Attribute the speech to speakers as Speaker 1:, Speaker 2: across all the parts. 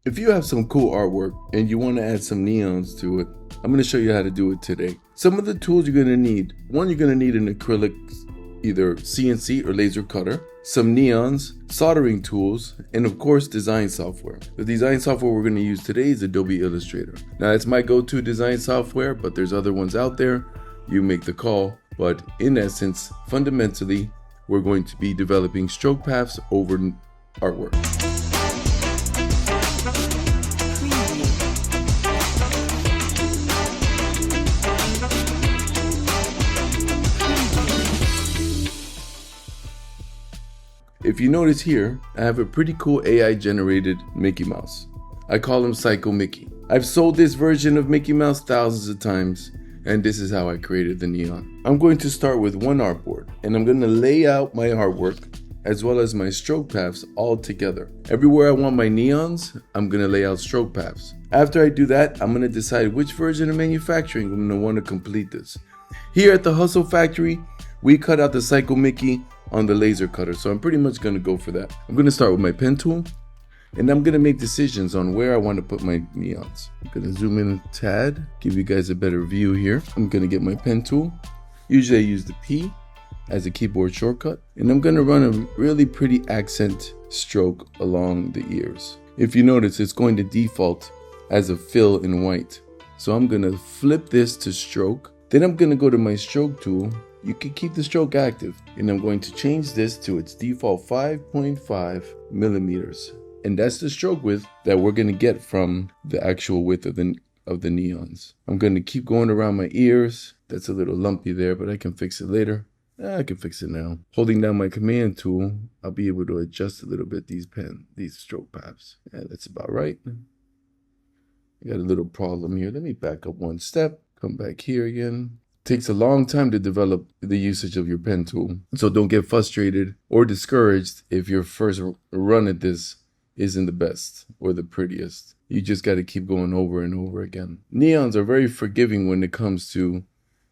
Speaker 1: If you have some cool artwork and you want to add some neons to it, I'm going to show you how to do it today. Some of the tools you're going to need. One, you're going to need an acrylic, either CNC or laser cutter, some neons, soldering tools, and of course design software. The design software we're going to use today is Adobe Illustrator. Now it's my go-to design software, but there's other ones out there. You make the call. But in essence, fundamentally, we're going to be developing stroke paths over artwork. If you notice here, I have a pretty cool AI generated Mickey Mouse. I call him Psycho Mickey. I've sold this version of Mickey Mouse thousands of times, and this is how I created the neon. I'm going to start with one artboard, and I'm going to lay out my artwork as well as my stroke paths all together. Everywhere I want my neons, I'm going to lay out stroke paths. After I do that, I'm going to decide which version of manufacturing I'm going to want to complete this. Here at the Hustle Factory, we cut out the Psycho Mickey on the laser cutter, so I'm pretty much going to go for that. I'm going to start with my pen tool, and I'm going to make decisions on where I want to put my neons. I'm going to zoom in a tad, give you guys a better view here. I'm going to get my pen tool. Usually I use the P as a keyboard shortcut, and I'm going to run a really pretty accent stroke along the ears. If you notice, it's going to default as a fill in white. So I'm going to flip this to stroke. Then I'm going to go to my stroke tool. You can keep the stroke active, and I'm going to change this to its default 5.5 millimeters. And that's the stroke width that we're going to get from the actual width of the neons. I'm going to keep going around my ears. That's a little lumpy there, but I can fix it later. I can fix it now. Holding down my command tool, I'll be able to adjust a little bit these stroke paths. Yeah, that's about right. I got a little problem here. Let me back up one step. Come back here again. Takes a long time to develop the usage of your pen tool. So don't get frustrated or discouraged if your first run at this isn't the best or the prettiest. You just got to keep going over and over again. Neons are very forgiving when it comes to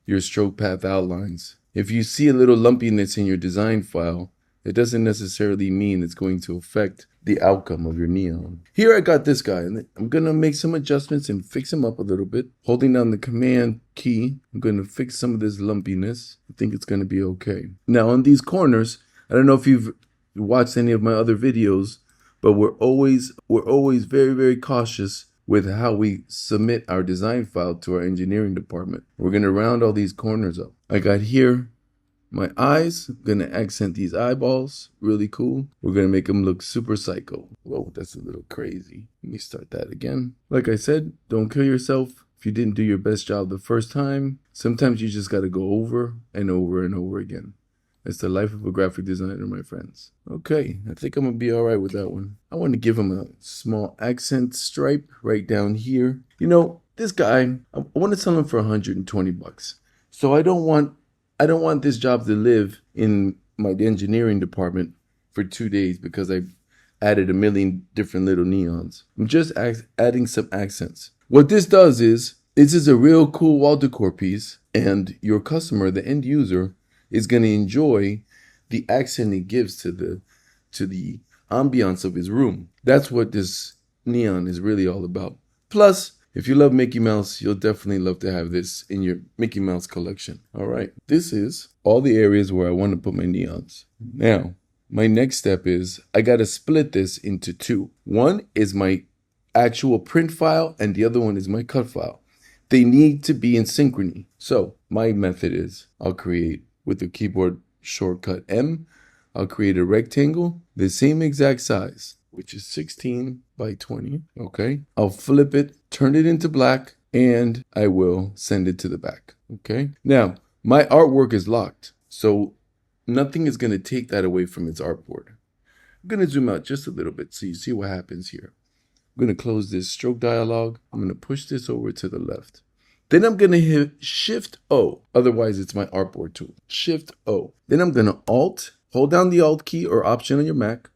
Speaker 1: your stroke path outlines. If you see a little lumpiness in your design file, it doesn't necessarily mean it's going to affect the outcome of your neon. Here I got this guy, and I'm going to make some adjustments and fix him up a little bit. Holding down the command key, I'm going to fix some of this lumpiness. I think it's going to be okay. Now on these corners, I don't know if you've watched any of my other videos, but we're always very, very cautious with how we submit our design file to our engineering department. We're going to round all these corners up. I got here my eyes. I'm going to accent these eyeballs. Really cool. We're going to make them look super psycho. Whoa, that's a little crazy. Let me start that again. Like I said, don't kill yourself if you didn't do your best job the first time. Sometimes you just got to go over and over and over again. That's the life of a graphic designer, my friends. Okay, I think I'm going to be all right with that one. I want to give him a small accent stripe right down here. You know, this guy, I want to sell him for 120 bucks. So I don't want this job to live in my engineering department for 2 days because I added a million different little neons. I'm just adding some accents. What this does is, this is a real cool wall decor piece, and your customer, the end user, is going to enjoy the accent it gives to the ambiance of his room. That's what this neon is really all about. Plus, if you love Mickey Mouse, you'll definitely love to have this in your Mickey Mouse collection. All right, this is all the areas where I want to put my neons. Now, my next step is I got to split this into two. One is my actual print file, and the other one is my cut file. They need to be in synchrony. So my method is I'll create, with the keyboard shortcut M, I'll create a rectangle the same exact size, which is 16 by 20, okay? I'll flip it, turn it into black, and I will send it to the back, okay? Now, my artwork is locked, so nothing is going to take that away from its artboard. I'm going to zoom out just a little bit so you see what happens here. I'm going to close this stroke dialog. I'm going to push this over to the left. Then I'm going to hit Shift O. Otherwise, it's my artboard tool. Shift O. Then I'm going to hold down the Alt key or Option on your Mac,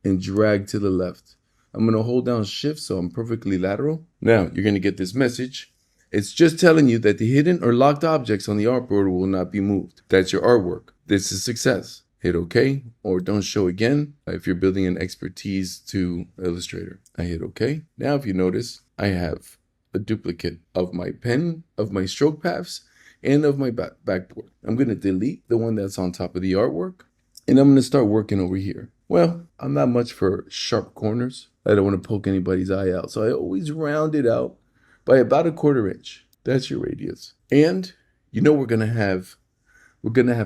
Speaker 1: and drag to the left. I'm going to hold down Shift so I'm perfectly lateral. Now, you're going to get this message. It's just telling you that the hidden or locked objects on the artboard will not be moved. That's your artwork. This is success. hit OK, or don't show again if you're building an expertise to Illustrator. I hit OK. Now if you notice, I have a duplicate of my pen, of my stroke paths, and of my backboard. I'm going to delete the one that's on top of the artwork, and I'm going to start working over here. Well, I'm not much for sharp corners. I don't want to poke anybody's eye out, so I always round it out by about 1/4 inch. That's your radius. And you know we're going to have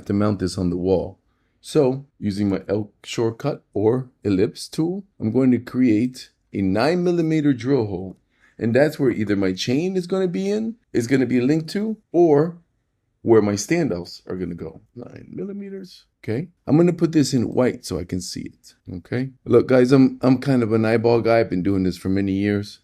Speaker 1: to mount this on the wall. So using my L shortcut or ellipse tool, I'm going to create a 9mm drill hole. And that's where either my chain is going to be linked to, or where my standoffs are going to go. 9mm. Okay. I'm going to put this in white so I can see it. Okay. Look, guys, I'm kind of an eyeball guy. I've been doing this for many years,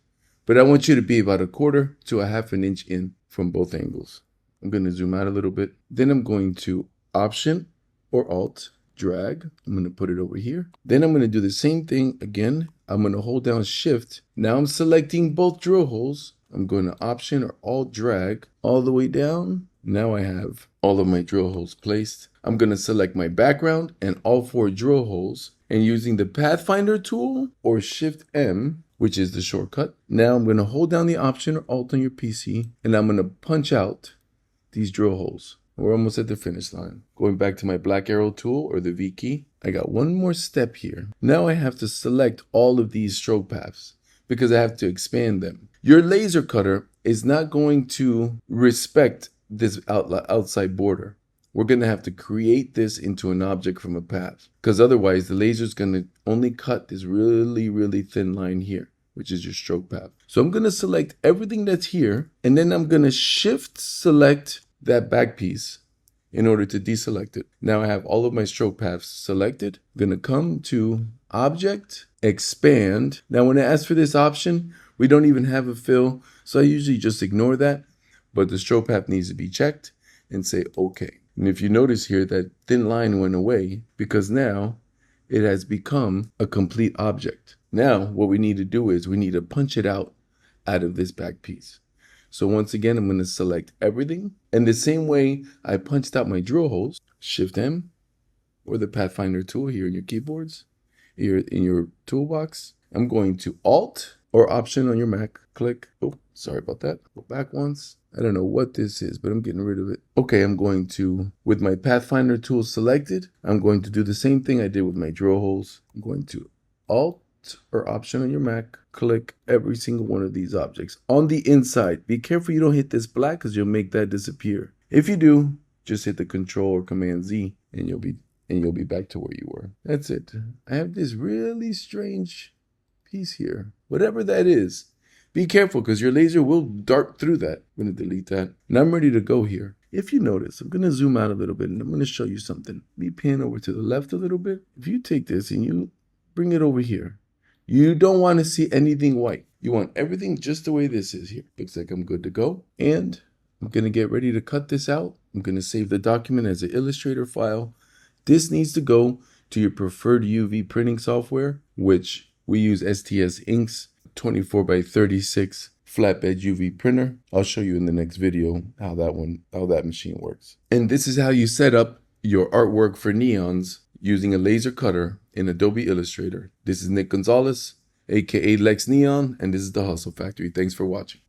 Speaker 1: but I want you to be about 1/4 to 1/2 inch in from both angles. I'm going to zoom out a little bit. Then I'm going to Option or Alt, drag. I'm going to put it over here. Then I'm going to do the same thing again. I'm going to hold down Shift. Now I'm selecting both drill holes. I'm going to Option or Alt, drag all the way down. Now I have all of my drill holes placed. I'm going to select my background and all 4 drill holes, and using the Pathfinder tool or Shift M, which is the shortcut. Now I'm going to hold down the Option or Alt on your PC, and I'm going to punch out these drill holes. We're almost at the finish line. Going back to my black arrow tool or the V key, I got one more step here. Now I have to select all of these stroke paths because I have to expand them. Your laser cutter is not going to respect this outside border. We're going to have to create this into an object from a path, because otherwise the laser is going to only cut this really, really thin line here, which is your stroke path. So I'm going to select everything that's here, and then I'm going to Shift select that back piece in order to deselect it. Now I have all of my stroke paths selected. I'm going to come to Object, Expand. Now when I ask for this option, we don't even have a fill, so I usually just ignore that, but the stroke path needs to be checked and say OK. And if you notice here, that thin line went away because now it has become a complete object. Now what we need to do is we need to punch it out of this back piece. So once again, I'm going to select everything. And the same way I punched out my drill holes, Shift M or the Pathfinder tool here in your keyboards, here in your toolbox, I'm going to Alt or Option on your Mac, click. Oh, sorry about that. Go back once. I don't know what this is, but I'm getting rid of it. Okay, I'm going to, with my Pathfinder tool selected, I'm going to do the same thing I did with my drill holes. I'm going to Alt or Option on your Mac, click every single one of these objects on the inside. Be careful you don't hit this black because you'll make that disappear. If you do, just hit the Control or Command Z and you'll be back to where you were. That's it. I have this really strange piece here. Whatever that is, be careful because your laser will dart through that. I'm going to delete that. And I'm ready to go here. If you notice, I'm going to zoom out a little bit and I'm going to show you something. Let me pan over to the left a little bit. If you take this and you bring it over here, you don't want to see anything white. You want everything just the way this is here. Looks like I'm good to go. And I'm going to get ready to cut this out. I'm going to save the document as an Illustrator file. This needs to go to your preferred UV printing software, which we use STS Inks 24x36 flatbed UV printer. I'll show you in the next video how that machine works. And this is how you set up your artwork for neons using a laser cutter in Adobe Illustrator. This is Nick Gonzales, aka Lex Neon, and this is the Hustle Factory. Thanks for watching.